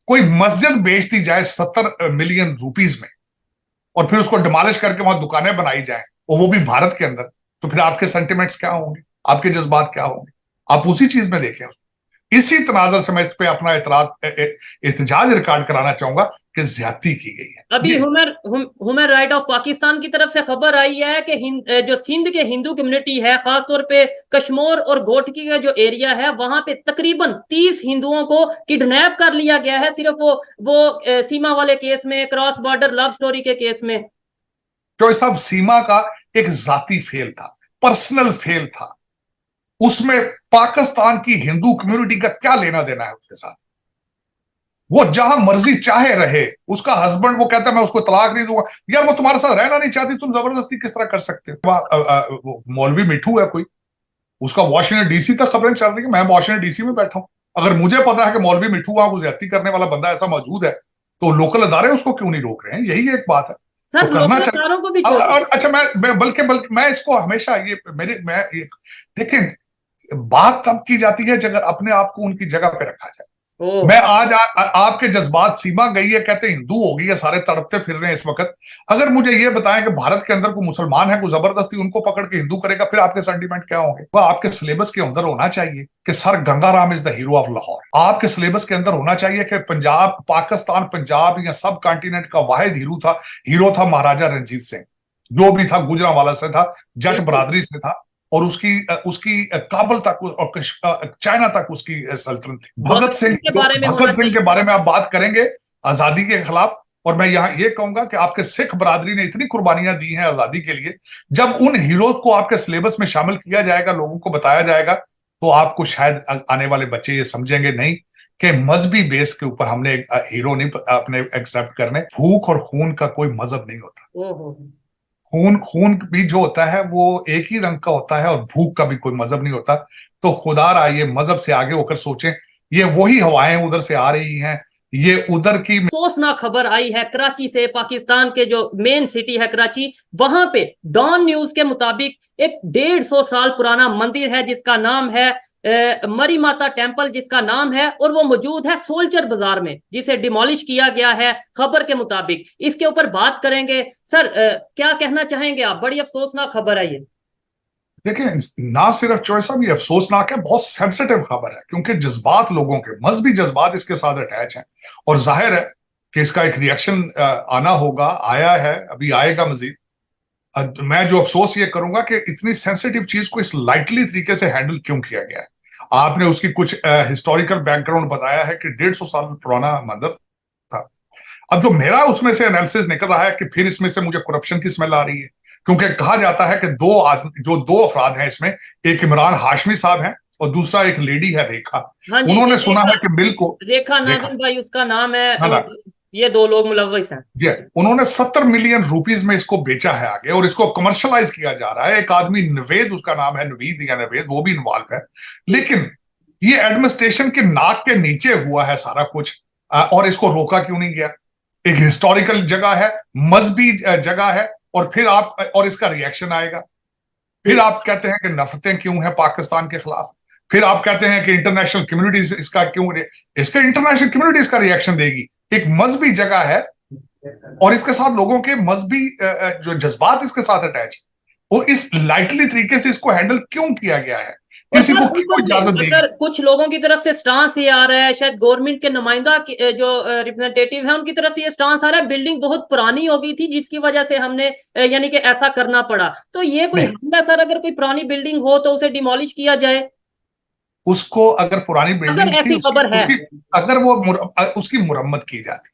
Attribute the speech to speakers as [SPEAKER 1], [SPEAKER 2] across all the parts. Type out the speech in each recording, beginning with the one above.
[SPEAKER 1] कोई मस्जिद बेच दी जाए 70 मिलियन रुपीज में, और फिर उसको डिमोलिश करके वहां दुकानें बनाई जाएं, और वो भी भारत के अंदर, तो फिर आपके सेंटिमेंट्स क्या होंगे, आपके जज्बात क्या होंगे? आप उसी चीज में देखें उसको। इसी तनाजर से मैं इस पे अपना एहतजाज रिकॉर्ड कराना चाहूंगा कि ज्यादती की गई है।
[SPEAKER 2] अभी ह्यूमन राइट ऑफ पाकिस्तान की तरफ से खबर आई है कि जो सिंध के हिंदू कम्युनिटी है, खासतौर पे कश्मीर और घोटकी का जो एरिया है, वहां पे तकरीबन 30 हिंदुओं को किडनैप कर लिया गया है, सिर्फ वो सीमा वाले केस में, क्रॉस बॉर्डर लव स्टोरी के केस में।
[SPEAKER 1] तो सब सीमा का एक जाती फेल था, पर्सनल फेल था। उसमें पाकिस्तान की हिंदू कम्युनिटी का क्या लेना देना है उसके साथ? वो जहां मर्जी चाहे रहे, उसका हस्बैंड वो कहता है मैं उसको तलाक नहीं दूंगा, यार वो तुम्हारे साथ रहना नहीं चाहती, तुम जबरदस्ती किस तरह कर सकते हो? मौलवी मिठू है कोई, उसका वॉशिंगटन डीसी तक खबरें चल रही है, मैं वॉशिंगटन डीसी में बैठा हूं। अगर मुझे पता है कि मौलवी मिठू वहां को ज्यादती करने वाला बंदा ऐसा मौजूद है, तो लोकल अदारे उसको क्यों नहीं रोक रहे हैं? यही एक बात है। तो
[SPEAKER 2] सर
[SPEAKER 1] करना
[SPEAKER 2] लोकल
[SPEAKER 1] चाहिए।
[SPEAKER 2] अदारों को भी
[SPEAKER 1] और
[SPEAKER 2] छोड़िए।
[SPEAKER 1] अच्छा, मैं बल्कि मैं इसको हमेशा ये मेरे मैं ये, लेकिन बात तब की जाती है जब अपने आप को उनकी जगह पे रखा जाए।
[SPEAKER 2] ओह।
[SPEAKER 1] मैं आज आपके जज्बात, सीमा गई है, कहते हैं हिंदू हो गई है, सारे तड़पते फिर रहे हैं इस वक्त। अगर मुझे ये बताएं कि भारत के अंदर कोई मुसलमान है, कोई जबरदस्ती उनको पकड़ के हिंदू करेगा, फिर आपके सेंटीमेंट क्या होंगे? वह आपके सिलेबस के अंदर होना चाहिए कि sir Gangaram is the hero of Lahore. आपके सिलेबस के अंदर होना चाहिए कि पंजाब, पाकिस्तान, पंजाब या सब कॉन्टिनेंट का वाहिद हीरो था महाराजा रंजीत सिंह। जो भी था गुजरांवाला से था, जट
[SPEAKER 2] बिल्कुल।
[SPEAKER 1] बरादरी से था, और उसकी उसकी काबुल तक और चाइना तक उसकी सल्तनत थी। भगत
[SPEAKER 2] भगत
[SPEAKER 1] सिंह,
[SPEAKER 2] सिंह के
[SPEAKER 1] तो
[SPEAKER 2] बारे में होना
[SPEAKER 1] भगत सिंह के
[SPEAKER 2] चाहिए।
[SPEAKER 1] बारे में आप बात करेंगे आजादी के खिलाफ, और मैं यहां ये कहूंगा कि आपके सिख बरादरी ने इतनी कुर्बानियां दी हैं आजादी के लिए। जब उन हीरोज को आपके सिलेबस में शामिल किया जाएगा, लोगों को बताया जाएगा, तो आपको शायद आने वाले बच्चे ये समझेंगे नहीं कि मजहबी बेस के ऊपर हमने हीरो नहीं अपने एक्सेप्ट करने। भूख और खून का कोई मजहब नहीं होता।
[SPEAKER 2] ओहो।
[SPEAKER 1] खून खून भी जो होता है वो एक ही रंग का होता है, और भूख का भी कोई मजहब नहीं होता। तो खुदारा ये मजहब से आगे होकर सोचें। ये वही हवाएं उधर से आ रही हैं, ये उधर की।
[SPEAKER 2] अफसोसनाक खबर आई है कराची से, पाकिस्तान के जो मेन सिटी है कराची, वहां पे डॉन न्यूज के मुताबिक एक 150 साल पुराना मंदिर है जिसका नाम है मरी माता टेम्पल, जिसका नाम है, और वो मौजूद है सोल्जर बाजार में, जिसे डिमोलिश किया गया है खबर के मुताबिक। इसके ऊपर बात करेंगे। सर क्या कहना चाहेंगे आप? बड़ी अफसोसनाक खबर है ये।
[SPEAKER 1] देखिए, ना सिर्फ चॉइस, साहब ये अफसोसनाक है, बहुत सेंसिटिव खबर है, क्योंकि जज्बात लोगों के, मजहबी जज्बात इसके साथ अटैच हैं। और जाहिर है कि इसका एक रिएक्शन आना होगा, आया है, अभी आएगा मजीद। मैं जो अफसोस ये करूंगा कि इतनी सेंसिटिव चीज को इस लाइटली तरीके से हैंडल क्यों किया गया है। आपने उसकी कुछ हिस्टोरिकल बैकग्राउंड बताया है कि 150 साल पुराना मंदिर था। अब जो मेरा उसमें से एनालिसिस निकल रहा है कि फिर इसमें से मुझे करप्शन की स्मेल आ रही है, क्योंकि कहा जाता है कि दो अफराद हैं इसमें, एक इमरान हाशमी साहब हैं और दूसरा एक लेडी है रेखा।
[SPEAKER 2] हाँ जी,
[SPEAKER 1] उन्होंने सुना
[SPEAKER 2] रेखा।
[SPEAKER 1] है कि मिल को,
[SPEAKER 2] रेखा
[SPEAKER 1] रेखा,
[SPEAKER 2] नाजिम भाई उसका नाम है,
[SPEAKER 1] ना ना,
[SPEAKER 2] और ये दो लोग मुलव्वस हैं।
[SPEAKER 1] जी, उन्होंने 70 मिलियन रुपीज में इसको बेचा है आगे, और इसको कमर्शलाइज किया जा रहा है। एक आदमी नवेद, उसका नाम है नवीद या नवेद, वो भी इन्वॉल्व है। लेकिन ये एडमिनिस्ट्रेशन के नाक के नीचे हुआ है सारा कुछ, और इसको रोका क्यों नहीं गया? एक हिस्टोरिकल जगह है, मजहबी जगह है, और फिर आप, और इसका रिएक्शन आएगा। फिर आप कहते हैं कि नफरतें क्यों हैं पाकिस्तान के खिलाफ। फिर आप कहते हैं कि इंटरनेशनल कम्युनिटी इसका क्यों, इसका इंटरनेशनल कम्युनिटी इसका रिएक्शन देगी। एक मजहबी जगह है, और इसके साथ लोगों के मजहबी जो जज्बात इसके साथ अटैच है, और इस लाइटली तरीके से इसको हैंडल क्यों किया गया है?
[SPEAKER 2] और
[SPEAKER 1] किसी
[SPEAKER 2] सर
[SPEAKER 1] को
[SPEAKER 2] ऊपर
[SPEAKER 1] क्यों
[SPEAKER 2] से
[SPEAKER 1] इजाजत देगी?
[SPEAKER 2] अगर कुछ लोगों की तरफ से स्टांस ये आ रहा है, शायद गवर्नमेंट के नुमाइंदा जो रिप्रेजेंटेटिव है उनकी तरफ से ये स्टांस आ रहा है, बिल्डिंग बहुत पुरानी हो गई थी जिसकी वजह से हमने यानी कि ऐसा करना पड़ा। तो ये कोई
[SPEAKER 1] नहीं,
[SPEAKER 2] हल है सर? अगर कोई पुरानी बिल्डिंग हो तो उसे डिमोलिश किया जाए,
[SPEAKER 1] उसको अगर पुरानी
[SPEAKER 2] अगर
[SPEAKER 1] बिल्डिंग थी,
[SPEAKER 2] ऐसी
[SPEAKER 1] उसकी
[SPEAKER 2] खबर है।
[SPEAKER 1] उसकी अगर वो उसकी मुरम्मत की जाती,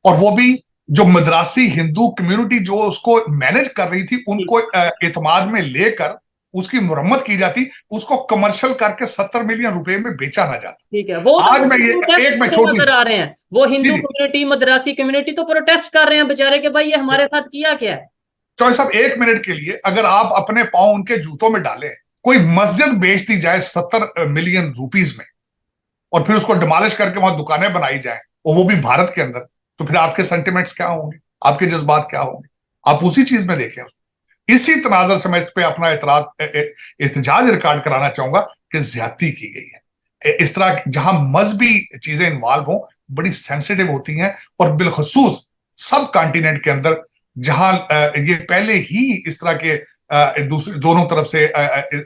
[SPEAKER 1] और वो भी जो मद्रासी हिंदू कम्युनिटी जो उसको मैनेज कर रही थी, उनको एतमाद में लेकर उसकी मुरम्मत की जाती, उसको कमर्शियल करके 70 मिलियन रुपए में बेचा ना जाता।
[SPEAKER 2] ठीक है, वो तो
[SPEAKER 1] आज मैं ये
[SPEAKER 2] प्रोटेस्ट
[SPEAKER 1] एक मैं
[SPEAKER 2] करते
[SPEAKER 1] छोटी
[SPEAKER 2] नजर
[SPEAKER 1] सी,
[SPEAKER 2] आ रहे हैं, वो
[SPEAKER 1] जी
[SPEAKER 2] हिंदू
[SPEAKER 1] जी,
[SPEAKER 2] कम्युनिटी, मद्रासी कम्युनिटी तो प्रोटेस्ट कर रहे हैं बेचारे के, भाई ये हमारे साथ किया क्या है।
[SPEAKER 1] चौधरी साहब, 1 मिनट के लिए अगर आप अपने पांव उनके जूतों में डालें, कोई मस्जिद बेच दी जाए 70 मिलियन रुपीज में, और फिर उसको डिमोलिश करके वहां दुकानें बनाई जाएं, और वो भी भारत के अंदर, तो फिर आपके सेंटिमेंट्स क्या होंगे, आपके जज्बात क्या होंगे? आप उसी चीज में देखें उसको। इसी तनाजर से मैं इस पे अपना एहतजाज रिकॉर्ड कराना चाहूंगा कि ज्यादती की गई है। इस तरह जहां मजहबी चीजें इन्वॉल्व हों, बड़ी सेंसिटिव होती हैं, और बिलखसूस सब कॉन्टिनेंट के अंदर जहां ये पहले ही इस तरह के दूसरी दोनों तरफ से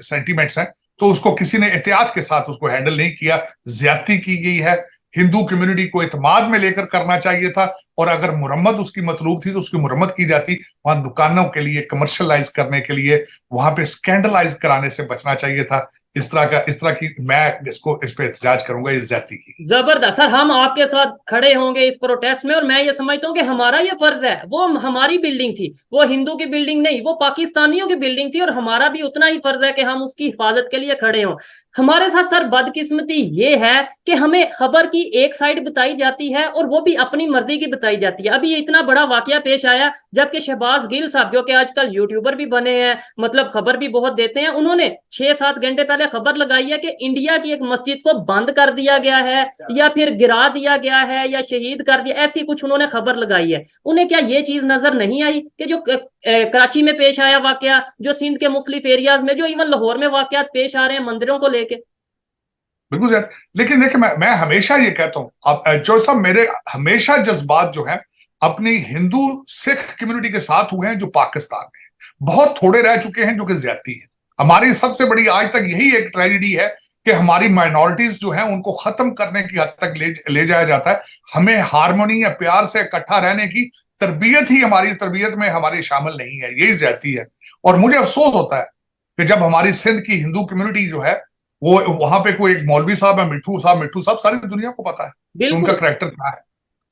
[SPEAKER 1] सेंटीमेंट्स हैं, तो उसको किसी ने एहतियात के साथ उसको हैंडल नहीं किया, ज्यादती की गई है। हिंदू कम्युनिटी को इत्मीनान में लेकर करना चाहिए था, और अगर मुरम्मत उसकी मतलूब थी तो उसकी मुरम्मत की जाती। वहां दुकानों के लिए कमर्शलाइज करने के लिए, वहां पे स्कैंडलाइज कराने से बचना चाहिए था। इस तरह की मैं इस पे एहतजाज करूंगा, इस ज्यादती की।
[SPEAKER 2] जबरदस्त सर, हम आपके साथ खड़े होंगे इस प्रोटेस्ट में, और मैं ये समझता हूँ कि हमारा ये फर्ज है। वो हमारी बिल्डिंग थी, वो हिंदू की बिल्डिंग नहीं, वो पाकिस्तानियों की बिल्डिंग थी, और हमारा भी उतना ही फर्ज है कि हम उसकी हिफाजत के लिए खड़े हों। हमारे साथ सर बदकिस्मती ये है कि हमें खबर की एक साइड बताई जाती है, और वो भी अपनी मर्जी की बताई जाती है। अभी ये इतना बड़ा वाकया पेश आया, जबकि शहबाज गिल साहब, जो कि आजकल यूट्यूबर भी बने हैं, मतलब खबर भी बहुत देते हैं, उन्होंने 6-7 घंटे पहले खबर लगाई है कि इंडिया की एक मस्जिद को बंद कर दिया गया है, या फिर गिरा दिया गया है, या शहीद कर दिया, ऐसी कुछ उन्होंने खबर लगाई है। उन्हें क्या ये चीज नजर नहीं आई कि जो कराची में पेश आया वाकया, जो सिंध के मुख्तलिफ एरियाज में, जो इवन लाहौर में वाकयात पेश आ रहे हैं मंदिरों को लेके?
[SPEAKER 1] बिल्कुल सर, लेकिन देखिए, मैं हमेशा ये कहता हूं, अब जो सब मेरे हमेशा जज्बात जो है अपनी हिंदू सिख कम्युनिटी के साथ हुए हैं, जो पाकिस्तान में बहुत थोड़े रह चुके हैं, जो कि ज्यादती है। हमारी सबसे बड़ी आज तक यही एक ट्रेजेडी है कि हमारी माइनॉरिटीज जो है उनको खत्म करने की हद तक ले जाया जाता है। हमें हारमोनी या प्यार से इकट्ठा रहने की तरबियत ही हमारी तरबियत में हमारी शामिल नहीं है, यही ज्यादती है। और मुझे अफसोस होता है कि जब हमारी सिंध की हिंदू कम्युनिटी जो है, वो वहां पे कोई एक मौलवी साहब है, मिट्ठू साहब, सारी दुनिया को पता है कि उनका करैक्टर क्या है।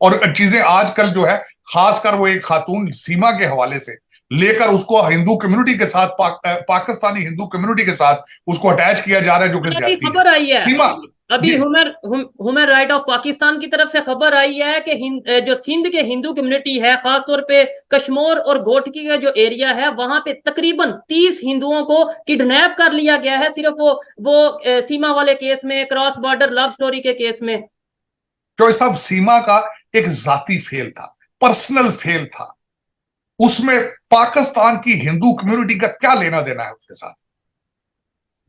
[SPEAKER 1] और चीजें आजकल जो है, खासकर वो एक खातून सीमा के हवाले से लेकर उसको हिंदू कम्युनिटी के साथ पाकिस्तानी हिंदू कम्युनिटी के साथ उसको अटैच किया जा रहा है, जो कि ज्यादती
[SPEAKER 2] खबर आई है
[SPEAKER 1] सीमा।
[SPEAKER 2] अभी ह्यूमन राइट ऑफ पाकिस्तान की तरफ से खबर आई है कि जो सिंध के हिंदू कम्युनिटी है, खासतौर पे कश्मीर और घोटकी का जो एरिया है, वहां पे तकरीबन 30 हिंदुओं को किडनैप कर लिया गया है, सिर्फ वो सीमा वाले केस में, क्रॉस बॉर्डर लव स्टोरी के केस में।
[SPEAKER 1] जो सब सीमा का एक जाती फेल था, पर्सनल फेल था, उसमें पाकिस्तान की हिंदू कम्युनिटी का क्या लेना देना है उसके साथ?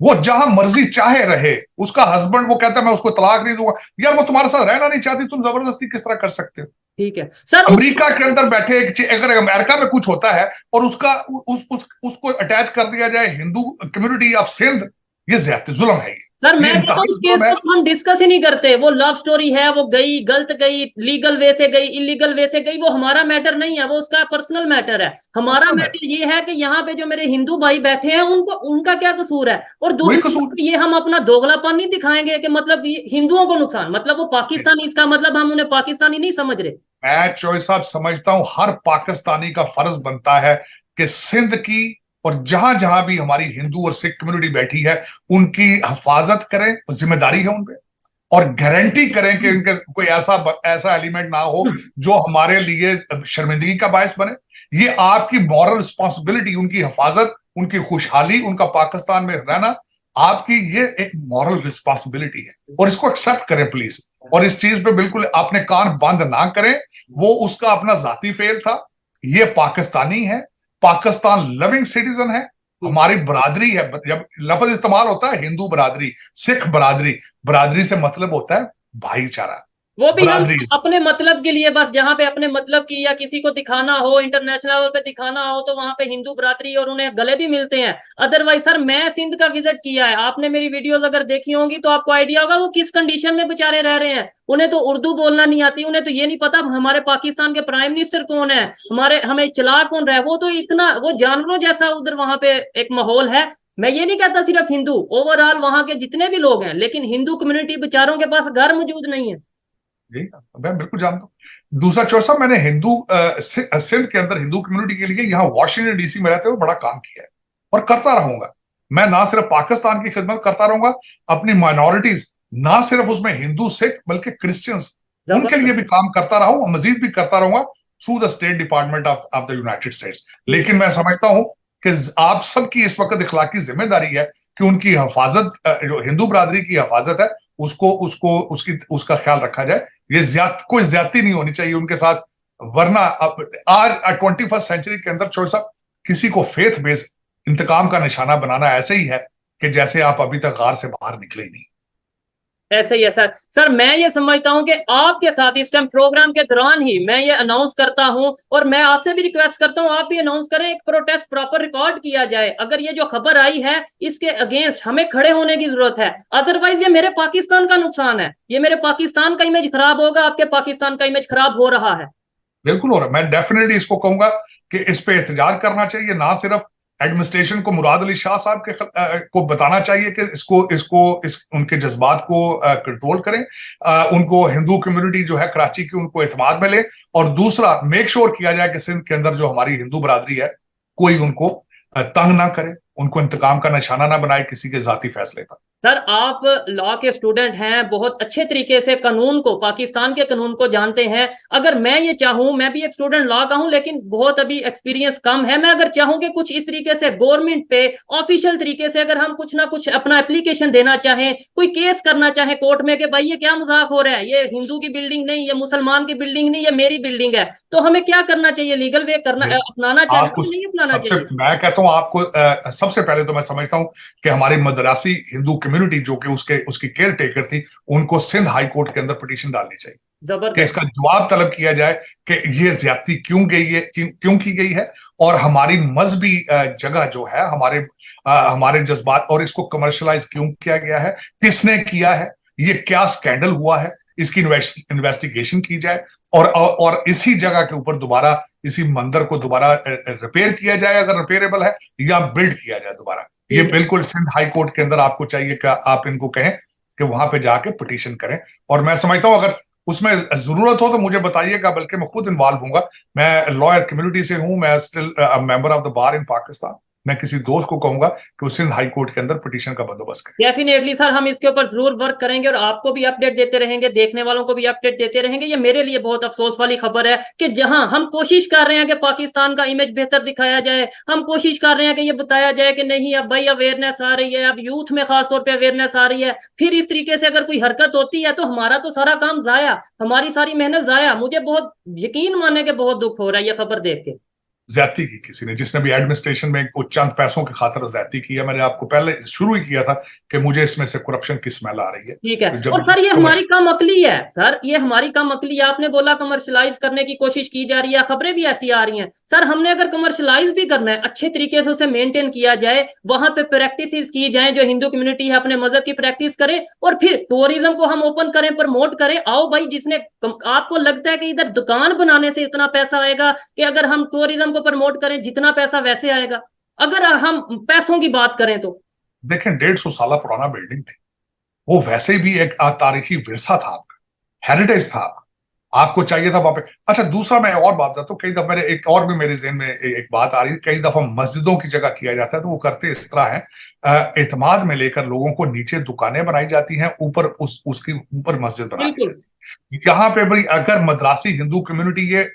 [SPEAKER 1] वो जहां मर्जी चाहे रहे, उसका हस्बैंड वो कहता है मैं उसको तलाक नहीं दूंगा, यार वो तुम्हारे साथ रहना नहीं चाहती, तुम जबरदस्ती किस तरह कर सकते हो?
[SPEAKER 2] ठीक है सर,
[SPEAKER 1] अमेरिका के अंदर बैठे अगर अमेरिका में कुछ होता है और उसको अटैच कर दिया जाए हिंदू कम्युनिटी ऑफ सिंध, ये ज्यादा जुल्म है।
[SPEAKER 2] सर मैं
[SPEAKER 1] ये
[SPEAKER 2] कहता हूँ
[SPEAKER 1] इंतहाई
[SPEAKER 2] इस केस
[SPEAKER 1] जुल्म है।
[SPEAKER 2] को हम डिस्कस ही नहीं करते। वो लव स्टोरी है, वो गई, गलत गई, लीगल वे से गई, इलीगल वे से गई, वो हमारा मैटर नहीं है, वो उसका पर्सनल मैटर है। हमारा मैटर ये है कि यहाँ पे जो मेरे हिंदू भाई बैठे हैं, उनको उनका क्या कसूर है? और दूसरी तरफ ये हम अपना दोगलापन नहीं दिखाएंगे कि मतलब हिंदुओं को नुकसान, मतलब वो पाकिस्तानी, इसका मतलब हम उन्हें पाकिस्तानी नहीं समझ रहे। मैं
[SPEAKER 1] चॉइस साहब समझता हूं हर पाकिस्तानी का फर्ज बनता है कि सिंध की और जहां जहां भी हमारी हिंदू और सिख कम्युनिटी बैठी है, उनकी हिफाजत करें, जिम्मेदारी है उनपे, और गारंटी करें कि उनके कोई ऐसा एलिमेंट ना हो जो हमारे लिए शर्मिंदगी का बायस बने। ये आपकी मॉरल रिस्पॉन्सिबिलिटी, उनकी हिफाजत, उनकी खुशहाली, उनका पाकिस्तान में रहना, आपकी ये एक मॉरल रिस्पॉन्सिबिलिटी है, और इसको एक्सेप्ट करें प्लीज। और इस चीज पे बिल्कुल अपने कान बंद ना करें। वो उसका अपना जाती फेल था, ये पाकिस्तानी है, पाकिस्तान लविंग सिटीजन है, हमारी बरादरी है। जब लफ्ज इस्तेमाल होता है हिंदू बरादरी, सिख बरादरी, बरादरी से मतलब होता है भाईचारा।
[SPEAKER 2] वो भी हम अपने मतलब के लिए, बस जहाँ पे अपने मतलब की या किसी को दिखाना हो, इंटरनेशनल लेवल पे दिखाना हो, तो वहां पे हिंदू बरादरी और उन्हें गले भी मिलते हैं। अदरवाइज सर, मैं सिंध का विजिट किया है, आपने मेरी वीडियोस अगर देखी होंगी तो आपको आइडिया होगा वो किस कंडीशन में बेचारे रह रहे हैं। उन्हें तो उर्दू बोलना नहीं आती, उन्हें तो ये नहीं पता हमारे पाकिस्तान के प्राइम मिनिस्टर कौन है, हमें चला कौन रहा है। वो तो इतना, वो जानवरों जैसा उधर वहां पे एक माहौल है। मैं ये नहीं कहता सिर्फ हिंदू, ओवरऑल वहां के जितने भी लोग हैं, लेकिन हिंदू कम्युनिटी बेचारों के पास घर मौजूद नहीं है। जी
[SPEAKER 1] मैं बिल्कुल जानता हूँ। दूसरा चौसा, मैंने सिंध के अंदर हिंदू कम्युनिटी के लिए यहाँ वॉशिंगटन डीसी में रहते हुए बड़ा काम किया है, और करता रहूंगा। मैं ना सिर्फ पाकिस्तान की खिदमत करता रहूंगा, अपनी माइनॉरिटीज, ना सिर्फ उसमें हिंदू सिख बल्कि क्रिश्चियंस, उनके लिए भी काम करता रहा हूं, मजीद भी करता रहूंगा through the state department of the United states. लेकिन मैं समझता हूं कि आप सबकी इस वक्त इखलाकी जिम्मेदारी है कि उनकी हिफाजत, जो हिंदू बरादरी की हिफाजत है, उसका ख्याल रखा जाए। ये कोई ज्यादती नहीं होनी चाहिए उनके साथ, वरना आज 21st सेंचुरी के अंदर छोड़ साहब, किसी को फेथ बेस्ड इंतकाम का निशाना बनाना ऐसे ही है कि जैसे आप अभी तक गार से बाहर निकले ही नहीं।
[SPEAKER 2] ऐसे ही है सर। सर मैं ये समझता हूँ कि आपके साथ इस टाइम प्रोग्राम के दौरान ही मैं ये अनाउंस करता हूँ, और मैं आपसे भी रिक्वेस्ट करता हूँ आप भी अनाउंस करें, एक प्रोटेस्ट प्रॉपर रिकॉर्ड किया जाए। अगर ये जो खबर आई है इसके अगेंस्ट हमें खड़े होने की जरूरत है, अदरवाइज ये मेरे पाकिस्तान का नुकसान है, ये मेरे पाकिस्तान का इमेज खराब होगा, आपके पाकिस्तान का इमेज खराब हो रहा है।
[SPEAKER 1] बिल्कुल हो रहा है। मैं डेफिनेटली इसको कहूंगा कि इस पे एहतजाज करना चाहिए, ना सिर्फ एडमिनिस्ट्रेशन को, मुराद अली शाह साहब के को बताना चाहिए कि उनके जज्बात को कंट्रोल करें, उनको हिंदू कम्युनिटी जो है कराची की उनको एतमाद में ले, और दूसरा मेक श्योर किया जाए कि सिंध के अंदर जो हमारी हिंदू बरादरी है कोई उनको तंग ना करे, उनको इंतकाम का निशाना ना बनाए किसी के जाती फैसले पर।
[SPEAKER 2] सर आप लॉ के स्टूडेंट हैं, बहुत अच्छे तरीके से कानून को, पाकिस्तान के कानून को जानते हैं। अगर मैं ये चाहूं, मैं भी एक स्टूडेंट लॉ का हूं लेकिन बहुत अभी एक्सपीरियंस कम है, मैं अगर चाहूं कि कुछ इस तरीके से गवर्नमेंट पे ऑफिशियल तरीके से अगर हम कुछ ना कुछ अपना एप्लीकेशन देना चाहें, कोई केस करना चाहें कोर्ट में कि भाई ये क्या मजाक हो रहा है, ये हिंदू की बिल्डिंग नहीं, ये मुसलमान की बिल्डिंग नहीं, ये मेरी बिल्डिंग है, तो हमें क्या करना चाहिए? लीगल वे करना अपनाना चाहिए,
[SPEAKER 1] आपको
[SPEAKER 2] नहीं अपनाना
[SPEAKER 1] सबसे,
[SPEAKER 2] चाहिए?
[SPEAKER 1] मैं कहता हूं आपको सबसे पहले तो मैं समझता हूं कि हमारी मद्रासी हिंदू कम्युनिटी जो कि उसकी केयर टेकर थी, उनको सिंध हाई कोर्ट के अंदर पिटीशन डालनी चाहिए कि
[SPEAKER 2] जबरदस्त।
[SPEAKER 1] इसका जवाब तलब किया जाए कि ये ज्यादती क्यों गई है, क्यों की गई है, और हमारी मजहबी जगह जो है, हमारे जज्बात, और इसको कमर्शलाइज क्यों किया गया है, किसने किया है, ये क्या स्कैंडल हुआ है, इसकी इन्वेस्टिगेशन की जाए, और इसी जगह के ऊपर दोबारा इसी मंदिर को दोबारा रिपेयर किया जाए अगर रिपेयरेबल है, या बिल्ड किया जाए दोबारा। ये बिल्कुल सिंध हाई कोर्ट के अंदर आपको चाहिए कि आप इनको कहें कि वहां पे जाके पिटीशन करें। और मैं समझता हूं अगर उसमें जरूरत हो तो मुझे बताइएगा, बल्कि मैं खुद इन्वॉल्व हूंगा। मैं लॉयर कम्युनिटी से हूं, मैं still member of the bar in Pakistan. मैं किसी दोस्त को कहूंगा कि वो सिंध हाई कोर्ट के अंदर पिटीशन का बंदोबस्त करें।
[SPEAKER 2] डेफिनेटली सर, हम इसके ऊपर जरूर वर्क करेंगे और आपको भी अपडेट देते रहेंगे, देखने वालों को भी अपडेट देते रहेंगे। ये मेरे लिए बहुत अफसोस वाली खबर है कि जहां हम कोशिश कर रहे हैं कि पाकिस्तान का इमेज बेहतर दिखाया जाए, हम कोशिश कर रहे हैं कि ये बताया जाए कि नहीं अब भाई अवेयरनेस आ रही है, अब यूथ में खासतौर पर अवेयरनेस आ रही है, फिर इस तरीके से अगर कोई हरकत होती है तो हमारा तो सारा काम जाया, हमारी सारी मेहनत जाया। मुझे बहुत यकीन मानने के बहुत दुख हो रहा है ये खबर देख के।
[SPEAKER 1] ज्यादती की किसी ने, जिसने भी एडमिनिस्ट्रेशन में कुछ चंद पैसों की खातिर ज्यादती की है। मैंने आपको पहले शुरू ही किया था कि मुझे इसमें से करप्शन की स्मेल आ रही है।
[SPEAKER 2] ठीक है।
[SPEAKER 1] जब
[SPEAKER 2] और सर ये हमारी कम अकली है, सर ये हमारी कम अकली है। आपने बोला कमर्शलाइज करने की कोशिश की जा रही है, खबरें भी ऐसी आ रही हैं। सर हमने अगर कमर्शलाइज भी करना है, अच्छे तरीके से उसे मेंटेन किया जाए, वहां पे प्रैक्टिसेस की जाए, जो हिंदू कम्युनिटी है अपने मजहब की प्रैक्टिस करे, और फिर टूरिज्म को हम ओपन करें, प्रमोट करें। आओ भाई, जिसने आपको लगता है कि इधर दुकान बनाने से इतना पैसा आएगा कि अगर हम टूरिज्म को प्रमोट करें जितना पैसा वैसे आएगा, अगर हम पैसों की बात करें तो
[SPEAKER 1] देखें 150 साल पुराना बिल्डिंग थी, वो वैसे भी एक तारीखी विरसा था, आपका हेरिटेज था, आपको चाहिए था वहां पे। अच्छा दूसरा मैं और बात बताता हूँ, कई दफा मेरे ज़हन में एक बात आ रही है, कई दफा मस्जिदों की जगह किया जाता है तो वो करते इस तरह है, एतमाद में लेकर लोगों को नीचे दुकानें बनाई जाती हैं, ऊपर उसकी ऊपर मस्जिद बना दी जाती है। यहाँ पे भाई अगर मद्रासी हिंदू कम्युनिटी ये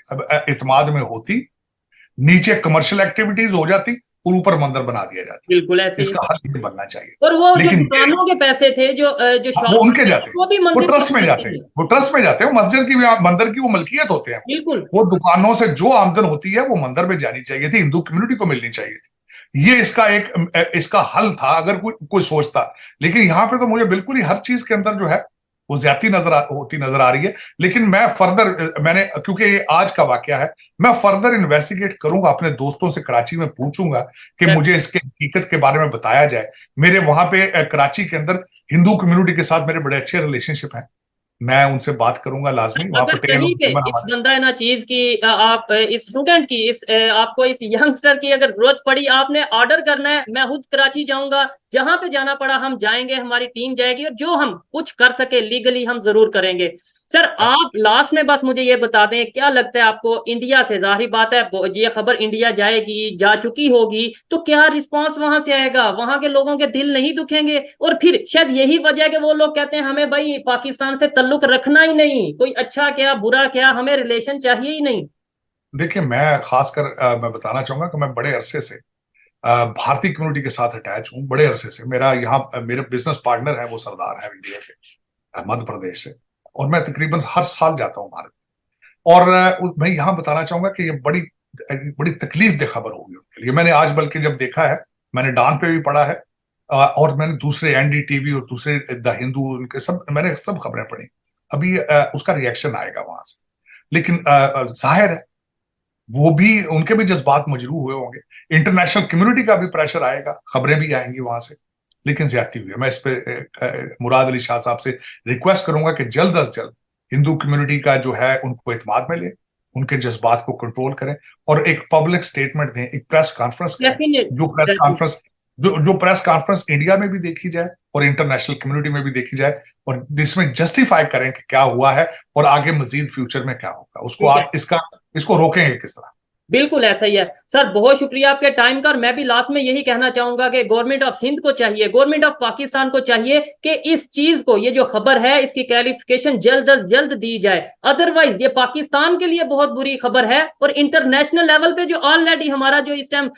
[SPEAKER 1] एतमाद में होती, नीचे कमर्शियल एक्टिविटीज हो जाती और ऊपर मंदिर बना दिया जाता।
[SPEAKER 2] बिल्कुल ऐसे
[SPEAKER 1] इसका हल ये बनना चाहिए।
[SPEAKER 2] और वो जो
[SPEAKER 1] लेकिन
[SPEAKER 2] दुकानों के पैसे थे, जो
[SPEAKER 1] वो
[SPEAKER 2] शॉप
[SPEAKER 1] उनके जाते हैं,
[SPEAKER 2] वो भी
[SPEAKER 1] वो
[SPEAKER 2] मंदिर
[SPEAKER 1] ट्रस्ट में जाते हैं, वो ट्रस्ट में जाते हैं, मस्जिद की मंदिर की वो मलकियत होते हैं।
[SPEAKER 2] बिल्कुल।
[SPEAKER 1] वो दुकानों से जो आमदन होती है वो मंदिर में जानी चाहिए थी, हिंदू कम्युनिटी को मिलनी चाहिए थी। ये इसका हल था अगर कोई सोचता। लेकिन यहाँ पे तो मुझे बिल्कुल ही हर चीज के अंदर जो है वो ज्यादती होती नजर आ रही है। लेकिन मैंने क्योंकि ये आज का वाकया है, मैं फर्दर इन्वेस्टिगेट करूंगा, अपने दोस्तों से कराची में पूछूंगा कि मुझे इसके हकीकत के बारे में बताया जाए। मेरे वहां पे कराची के अंदर हिंदू कम्युनिटी के साथ मेरे बड़े अच्छे रिलेशनशिप हैं, मैं उनसे बात करूंगा लाजमी। वहां
[SPEAKER 2] अगर
[SPEAKER 1] पटेल
[SPEAKER 2] कहीं पे इस बंदा ना चीज की आप इस स्टूडेंट की आपको इस यंगस्टर की अगर जरूरत पड़ी, आपने ऑर्डर करना है, मैं खुद कराची जाऊंगा, जहां पे जाना पड़ा हम जाएंगे, हमारी टीम जाएगी, और जो हम कुछ कर सके लीगली हम जरूर करेंगे। सर आप लास्ट में बस मुझे ये बता दें, क्या लगता है आपको इंडिया से, जाहिर बात है ये खबर इंडिया जाएगी, जा चुकी होगी, तो क्या रिस्पांस वहां से आएगा? वहां के लोगों के दिल नहीं दुखेंगे? और फिर शायद यही वजह है कि वो लोग कहते हैं हमें भाई पाकिस्तान से ताल्लुक रखना ही नहीं, कोई अच्छा क्या बुरा क्या, हमें रिलेशन चाहिए ही नहीं।
[SPEAKER 1] देखिए मैं खासकर मैं बताना चाहूंगा कि मैं बड़े अरसे से भारतीय कम्युनिटी के साथ अटैच हूँ, बड़े अरसे से। मेरा यहाँ मेरे बिजनेस पार्टनर है, वो सरदार है इंडिया से, मध्य प्रदेश से, और मैं तकरीबन हर साल जाता हूँ भारत। और मैं यहाँ बताना चाहूंगा कि ये बड़ी बड़ी तकलीफ दे खबर होगी उनके लिए। मैंने आज बल्कि जब देखा है, मैंने डान पे भी पढ़ा है, और मैंने दूसरे एनडीटीवी और दूसरे द हिंदू, उनके सब मैंने सब खबरें पढ़ी। अभी उसका रिएक्शन आएगा वहां से, लेकिन जाहिर है वो भी, उनके भी जज्बात मजरू हुए होंगे। इंटरनेशनल कम्युनिटी का भी प्रेशर आएगा, खबरें भी आएंगी वहां से, लेकिन ज्यादती हुई है। मैं इस पे मुराद अली शाह साहब से रिक्वेस्ट करूंगा कि जल्द अज जल्द हिंदू कम्युनिटी का जो है उनको एतमाद में ले, उनके जज्बात को कंट्रोल करें और एक पब्लिक स्टेटमेंट दें, एक प्रेस कॉन्फ्रेंस करें। जो प्रेस कॉन्फ्रेंस इंडिया में भी देखी जाए और इंटरनेशनल कम्युनिटी में भी देखी जाए, और जिसमें जस्टिफाई करें कि क्या हुआ है और आगे मजीद फ्यूचर में क्या होगा, उसको आप इसको रोकेंगे किस तरह।
[SPEAKER 2] बिल्कुल ऐसा ही है सर, बहुत शुक्रिया आपके टाइम का। और मैं भी लास्ट में यही कहना चाहूंगा कि गवर्नमेंट ऑफ सिंध को चाहिए, गवर्नमेंट ऑफ पाकिस्तान को चाहिए कि इस चीज को, ये जो खबर है, इसकी क्लैरिफिकेशन जल्द अज जल्द दी जाए। अदरवाइज ये पाकिस्तान के लिए बहुत बुरी खबर है, और इंटरनेशनल लेवल पे जो ऑलरेडी हमारा जो इस टाइम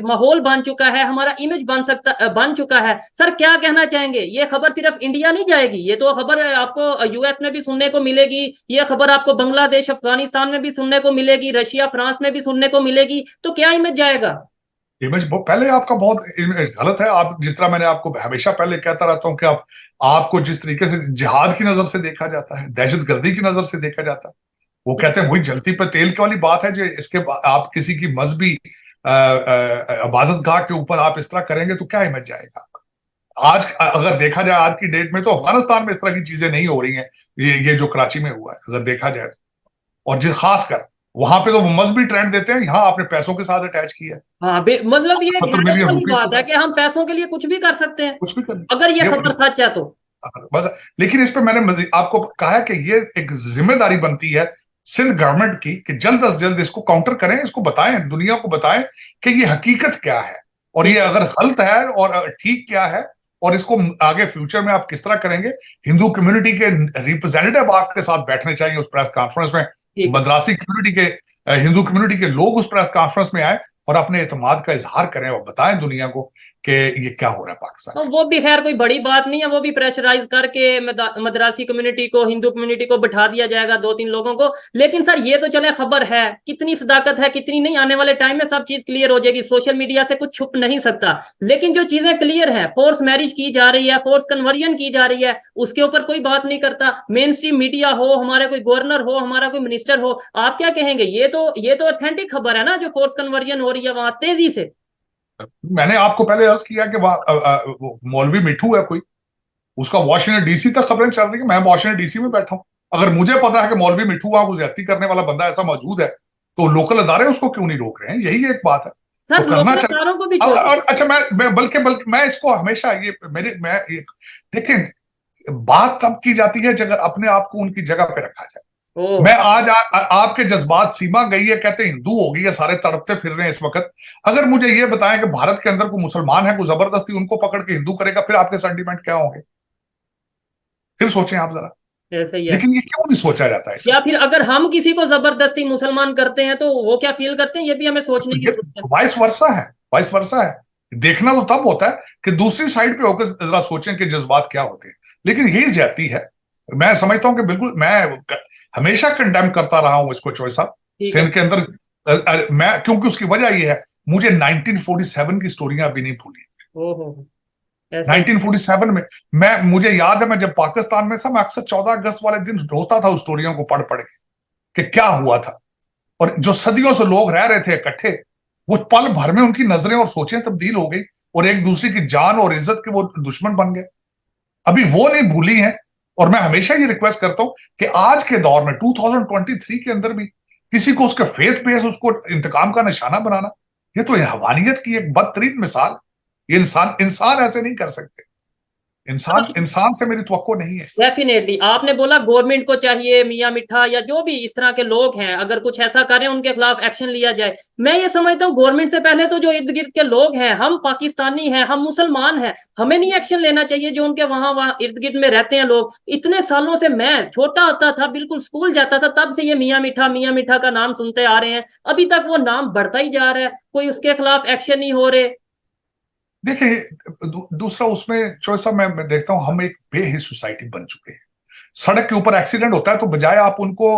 [SPEAKER 2] माहौल बन चुका है, हमारा इमेज बन चुका है। सर क्या कहना चाहेंगे, ये खबर सिर्फ इंडिया नहीं जाएगी, ये तो खबर आपको यूएस में भी सुनने को मिलेगी, ये खबर आपको बांग्लादेश अफगानिस्तान में भी सुनने को मिलेगी, रशिया फ्रांस में भी सुनने को मिलेगी। तो क्या इमेज जाएगा?
[SPEAKER 1] इमेज पहले आपका बहुत इमेज गलत है। आप जिस तरह मैंने आपको हमेशा पहले कहता रहता हूं कि आपको जिस तरीके से जिहाद की नजर से देखा जाता है, दहशतगर्दी की नजर से देखा जाता है, वो कहते हैं वही जलती पे तेल की वाली बात है। जो इसके आप किसी की मजहबी इबादत गाह के ऊपर आप इस तरह करेंगे तो क्या इमेज जाएगा आपका? आज अगर देखा जाए, आज की डेट में तो अफगानिस्तान में इस तरह की चीजें नहीं हो रही हैं, ये जो कराची में हुआ है अगर देखा जाए तो। और जो खासकर वहां पे तो वो मजहबी ट्रेंड देते हैं, यहाँ आपने पैसों के साथ अटैच किया है।
[SPEAKER 2] हाँ, मतलब ये
[SPEAKER 1] 70 मिलियन
[SPEAKER 2] वाली
[SPEAKER 1] रुपीस
[SPEAKER 2] बात है कि हम पैसों के लिए कुछ भी कर सकते हैं,
[SPEAKER 1] कुछ भी कर,
[SPEAKER 2] अगर ये खबर सच है तो।
[SPEAKER 1] लेकिन इस पे मैंने आपको कहा है कि ये एक जिम्मेदारी बनती है सिंध गवर्नमेंट की कि जल्द अज जल्द इसको काउंटर करें, इसको बताएं, दुनिया को बताएं कि ये हकीकत क्या है और ये अगर गलत है और ठीक क्या है, और इसको आगे फ्यूचर में आप किस तरह करेंगे। हिंदू कम्युनिटी के रिप्रेजेंटेटिव आपके साथ बैठने चाहिए उस प्रेस कॉन्फ्रेंस में, मद्रासी कम्युनिटी के, हिंदू कम्युनिटी के लोग उस प्रेस कॉन्फ्रेंस में आए और अपने एतमाद का इजहार करें और बताएं दुनिया को कि ये क्या हो रहा है पाकिस्तान।
[SPEAKER 2] वो भी खैर कोई बड़ी बात नहीं है, वो भी प्रेशराइज करके मद्रासी कम्युनिटी को, हिंदू कम्युनिटी को बिठा दिया जाएगा, 2-3 लोगों को। लेकिन सर ये तो चले खबर है, कितनी सदाकत है कितनी नहीं, आने वाले टाइम में सब चीज क्लियर हो जाएगी, सोशल मीडिया से कुछ छुप नहीं सकता। लेकिन जो चीजें क्लियर है, फोर्स मैरिज की जा रही है, फोर्स कन्वर्जन की जा रही है, उसके ऊपर कोई बात नहीं करता। मेन स्ट्रीम मीडिया हो, हमारे कोई गवर्नर हो, हमारा कोई मिनिस्टर हो, आप क्या कहेंगे? ये तो ऑथेंटिक खबर है ना, जो फोर्स कन्वर्जन हो रही है वहां तेजी से।
[SPEAKER 1] मैंने आपको पहले अर्ज किया कि मौलवी मिठू है कोई, उसका वॉशिंगटन डीसी तक खबरें चल रही है। मैं वॉशिंगटन डीसी में बैठा हूं, अगर मुझे पता है कि मौलवी मिठू वहां को ज्यादती करने वाला बंदा ऐसा मौजूद है, तो लोकल अदारे उसको क्यों नहीं रोक रहे हैं? यही एक बात है।
[SPEAKER 2] सर
[SPEAKER 1] तो करना
[SPEAKER 2] लोकल को भी
[SPEAKER 1] और अच्छा, मैं बल्कि मैं इसको हमेशा ये देखें, बात तब की जाती है जब अपने आप को उनकी जगह पे रखा जाए। मैं आज आपके जज्बात सीमा गई है, कहते हैं हिंदू हो गई है, सारे तड़पते फिर रहे हैं इस वक्त। अगर मुझे ये बताएं कि भारत के अंदर कोई मुसलमान है, कोई जबरदस्ती उनको पकड़ के हिंदू करेगा, फिर आपके सेंटीमेंट क्या होंगे? फिर सोचें आप जरा।
[SPEAKER 2] ऐसा ही है।
[SPEAKER 1] लेकिन ये क्यों नहीं सोचा जाता है?
[SPEAKER 2] या फिर अगर हम किसी को जबरदस्ती मुसलमान करते हैं तो वो क्या फील करते हैं, ये भी हमें सोचने की जरूरत है।
[SPEAKER 1] वाइस वर्सा है, वाइस वर्सा है। देखना तो तब होता है कि दूसरी साइड पे होकर जरा सोचें कि जज्बात क्या होते हैं। लेकिन यही ज्यादती है। मैं समझता हूं कि बिल्कुल, मैं हमेशा कंडेम करता रहा हूं इसको चौधरी साहब, सिंध के अंदर। मैं क्योंकि उसकी वजह यह है, मुझे 1947 की स्टोरियां अभी नहीं भूली। 1947 में मुझे याद है, मैं जब पाकिस्तान में था, मैं अक्सर 14 अगस्त वाले दिन रोता था उस स्टोरियों को पढ़ पढ़ के कि क्या हुआ था। और जो सदियों से लोग रह रहे थे इकट्ठे, वो पल भर में उनकी नजरें और सोचें तब्दील हो गई और एक दूसरे की जान और इज्जत के वो दुश्मन बन गए। अभी वो नहीं भूली है। और मैं हमेशा ये रिक्वेस्ट करता हूं कि आज के दौर में 2023 के अंदर भी किसी को उसके फेथ बेस उसको इंतकाम का निशाना बनाना, ये तो हवानियत की एक बदतरीन मिसाल। ये इंसान ऐसे नहीं कर सकते। इंसान से मेरी तवक्को नहीं है।
[SPEAKER 2] डेफिनेटली आपने बोला गवर्नमेंट को चाहिए, मियां मिठा या जो भी इस तरह के लोग हैं, अगर कुछ ऐसा करें उनके खिलाफ एक्शन लिया जाए। मैं ये समझता हूँ गवर्नमेंट से पहले तो जो इर्द गिर्द के लोग हैं, हम पाकिस्तानी हैं, हम मुसलमान हैं, हमें नहीं एक्शन लेना चाहिए जो उनके वहां इर्द गिर्द में रहते हैं लोग। इतने सालों से, मैं छोटा होता था, बिल्कुल स्कूल जाता था, तब से ये मियां मिठा का नाम सुनते आ रहे हैं, अभी तक वो नाम बढ़ता ही जा रहा है, कोई उसके खिलाफ एक्शन नहीं हो रहे।
[SPEAKER 1] देखिए, दूसरा उसमें चॉइस मैं देखता हूं, हम एक बेहिस सोसाइटी बन चुके हैं। सड़क के ऊपर एक्सीडेंट होता है तो बजाय आप उनको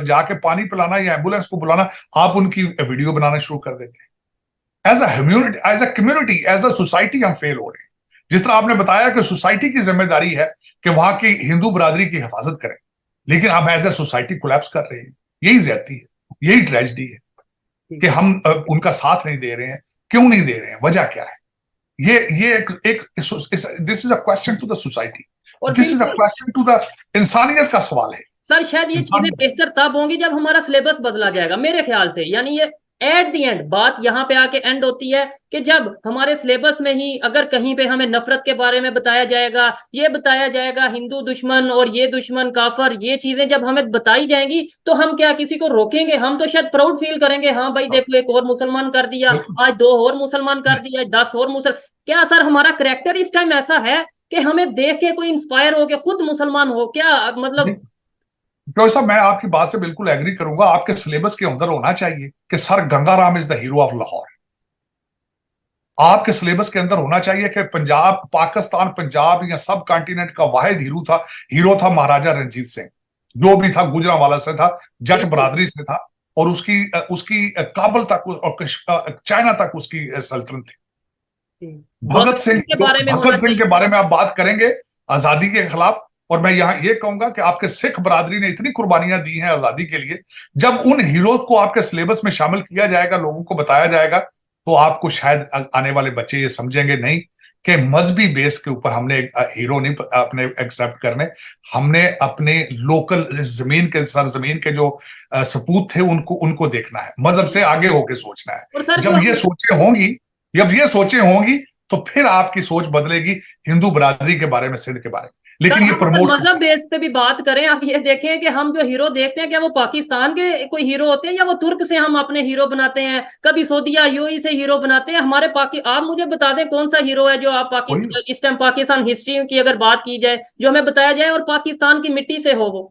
[SPEAKER 1] जाके पानी पिलाना या एम्बुलेंस को बुलाना, आप उनकी वीडियो बनाना शुरू कर देते हैं। As a community, as a society हम फेल हो रहे हैं। जिस तरह आपने बताया कि सोसाइटी की जिम्मेदारी है कि वहां की हिंदू बरादरी की हिफाजत करें, लेकिन हम एज ए सोसाइटी कोलैप्स कर रहे हैं। यही ज्यादती है, यही ट्रेजेडी है कि हम उनका साथ नहीं दे रहे हैं। क्यों नहीं दे रहे हैं, वजह क्या है? ये एक this is a question to the society,
[SPEAKER 2] और
[SPEAKER 1] this is a question to the इंसानियत का सवाल है।
[SPEAKER 2] सर शायद ये चीजें बेहतर तब होंगी जब हमारा सिलेबस बदला जाएगा मेरे ख्याल से। यानी ये एट द एंड बात यहाँ पे आके एंड होती है कि जब हमारे सिलेबस में ही अगर कहीं पे हमें नफरत के बारे में बताया जाएगा, ये बताया जाएगा हिंदू दुश्मन और ये दुश्मन काफर, ये चीजें जब हमें बताई जाएंगी तो हम क्या किसी को रोकेंगे? हम तो शायद प्राउड फील करेंगे, हाँ भाई देखो एक और मुसलमान कर दिया, आज 2 और मुसलमान कर दिया, 10 और मुसलमान। क्या सर हमारा करेक्टर इस टाइम ऐसा है कि हमें देख के कोई इंस्पायर हो के खुद मुसलमान हो क्या? मतलब
[SPEAKER 1] डॉक्टर साहब, मैं आपकी बात से बिल्कुल एग्री करूंगा। आपके सिलेबस के अंदर होना चाहिए कि sir Gangaram is the hero of Lahore. आपके सिलेबस के अंदर होना चाहिए कि पंजाब, पाकिस्तान, पंजाब या सब कॉन्टिनेंट का वाहिद हीरो था महाराजा रंजीत सिंह, जो भी था गुजरांवाला से था, जट बरादरी से था, और उसकी उसकी काबुल तक और चाइना तक उसकी सल्तनत थी। भगत सिंह के बारे में आप बात करेंगे आजादी के खिलाफ, और मैं यहां ये कहूंगा कि आपके सिख बरादरी ने इतनी कुर्बानियां दी हैं आजादी के लिए। जब उन हीरोज को आपके सिलेबस में शामिल किया जाएगा, लोगों को बताया जाएगा, तो आपको शायद आने वाले बच्चे ये समझेंगे नहीं कि मजहबी बेस के ऊपर हमने हीरो नहीं अपने एक्सेप्ट करने, हमने अपने लोकल जमीन के सरजमीन के जो सपूत थे उनको देखना है, मजहब से आगे होके सोचना है। जब ये सोचें होंगी तो फिर आपकी सोच बदलेगी हिंदू बरादरी के बारे में, सिंध के बारे में। लेकिन ये प्रमोट
[SPEAKER 2] मतलब बेस पे भी बात करें, आप ये देखें कि हम जो हीरो देखते हैं क्या वो पाकिस्तान के कोई हीरो होते हैं या वो तुर्क से हम अपने हीरो बनाते हैं, कभी सऊदीया यूएई से हीरो बनाते हैं हमारे आप मुझे बता दें कौन सा हीरो है जो आप पाकिस्तान इस टाइम पाकिस्तान हिस्ट्री की अगर बात की जाए जो हमें बताया जाए और पाकिस्तान की मिट्टी से हो वो।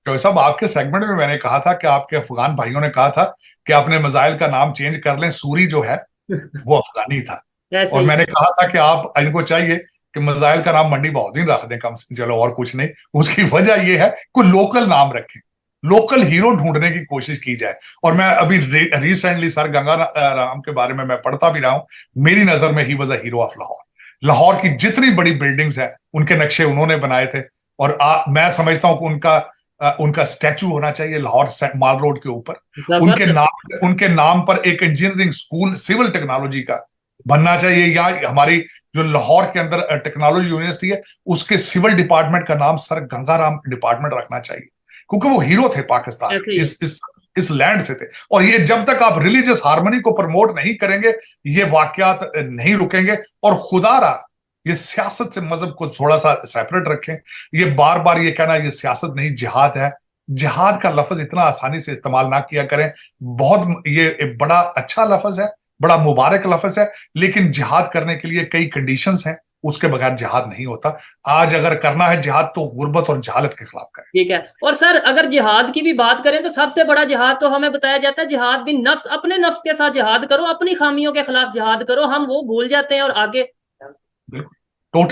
[SPEAKER 1] तो साहब, आपके सेगमेंट में मैंने कहा था कि आपके अफगान भाइयों ने कहा था कि अपने मिसाइल का नाम चेंज कर लें, सूरी जो है वो अफगानी था। और मैंने कहा था कि आप इनको चाहिए कि मिसाइल का नाम मंडी बहुद्दीन रख दें कम से, चलो और कुछ नहीं। उसकी वजह यह है कोई लोकल नाम रखें, लोकल हीरो ढूंढने की कोशिश की जाए। और मैं अभी रिसेंटली सर गंगा राम के बारे में मैं पढ़ता भी रहा हूं, मेरी नजर में he was a hero of Lahore. Lahore की जितनी बड़ी बिल्डिंग्स हैं उनके नक्शे उन्होंने बनाए थे, और मैं समझता हूं कि उनका स्टैचू होना चाहिए लाहौर माल रोड के ऊपर। उनके नाम पर एक इंजीनियरिंग स्कूल सिविल टेक्नोलॉजी का बनना चाहिए। या हमारी जो लाहौर के अंदर टेक्नोलॉजी यूनिवर्सिटी है उसके सिविल डिपार्टमेंट का नाम सर गंगाराम डिपार्टमेंट रखना चाहिए, क्योंकि वो हीरो थे पाकिस्तान, इस लैंड से थे। और ये जब तक आप रिलीजियस हार्मनी को प्रमोट नहीं करेंगे, ये वाकयात नहीं रुकेंगे। और खुदारा ये सियासत से मजहब को थोड़ा सा सेपरेट रखें। ये बार बार ये कहना ये सियासत नहीं जिहाद है, जिहाद का लफ्ज इतना आसानी से इस्तेमाल ना किया करें। बहुत ये बड़ा अच्छा लफ्ज है, बड़ा मुबारक लफ्ज है, लेकिन जिहाद करने के लिए कई कंडीशंस हैं, उसके बगैर जिहाद नहीं होता। आज अगर करना है जिहाद तो गुर्बत और जहालत के खिलाफ करें।
[SPEAKER 2] ठीक है। और सर अगर जिहाद की भी बात करें तो सबसे बड़ा जिहाद तो हमें बताया जाता है जिहाद बिन नफ्स, अपने नफ्स के साथ जिहाद करो, अपनी खामियों के खिलाफ जिहाद करो। हम वो भूल जाते हैं और आगे।
[SPEAKER 1] बिल्कुल।